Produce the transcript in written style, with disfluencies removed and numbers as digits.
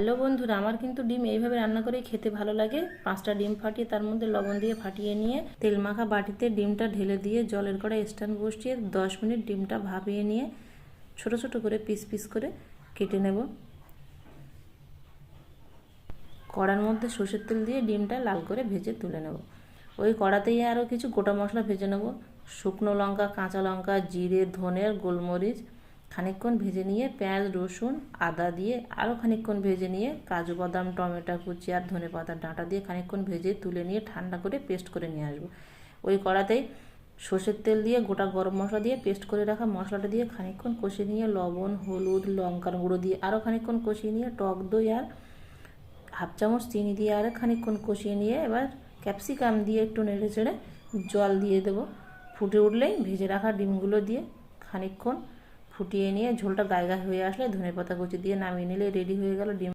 Hello বন্ধুরা, আমার কিন্তু ডিম এইভাবে রান্না করে খেতে ভালো লাগে। 5টা ডিম ফাটিয়ে তার মধ্যে লবণ দিয়ে ফাটিয়ে নিয়ে তেল মাখা বাটিতে ডিমটা ঢেলে দিয়ে জলের কড়াই স্ট্যান্ড বসিয়ে 10 মিনিট ডিমটা ভাপিয়ে নিয়ে ছোট ছোট করে পিস পিস করে কেটে নেব। কড়ার মধ্যে সর্ষের তেল দিয়ে ডিমটা লাল করে ভেজে তুলে নেব। ওই কড়াতেই আরও কিছু গোটা মশলা ভেজে নেব। শুকনো লঙ্কা, কাঁচা লঙ্কা, জিরে, ধনে, গোলমরিচ খানিকক্ষণ ভেজে নিয়ে পেঁয়াজ, রসুন, আদা দিয়ে আরও খানিকক্ষণ ভেজে নিয়ে কাজু বাদাম, টমেটো কুচি আর ধনে পাতার ডাঁটা দিয়ে খানিকক্ষণ ভেজে তুলে নিয়ে ঠান্ডা করে পেস্ট করে নিয়ে আসবো। ওই কড়াতেই সর্ষের তেল দিয়ে গোটা গরম মশলা দিয়ে পেস্ট করে রাখা মশলাটা দিয়ে খানিকক্ষণ কষিয়ে নিয়ে লবণ, হলুদ, লঙ্কার গুঁড়ো দিয়ে আরও খানিকক্ষণ কষিয়ে নিয়ে টক দই আর হাফ চামচ চিনি দিয়ে আর খানিকক্ষণ কষিয়ে নিয়ে এবার ক্যাপসিকাম দিয়ে একটু নেড়ে চেড়ে জল দিয়ে দেবো। ফুটে উঠলেই ভেজে রাখা ডিমগুলো দিয়ে খানিকক্ষণ ফুটিয়ে নিয়ে ঝোলটা গায়ে গায়ে হয়ে আসলে ধনেপাতা কুচি দিয়ে নামিয়ে নিলে রেডি হয়ে গেল ডিম।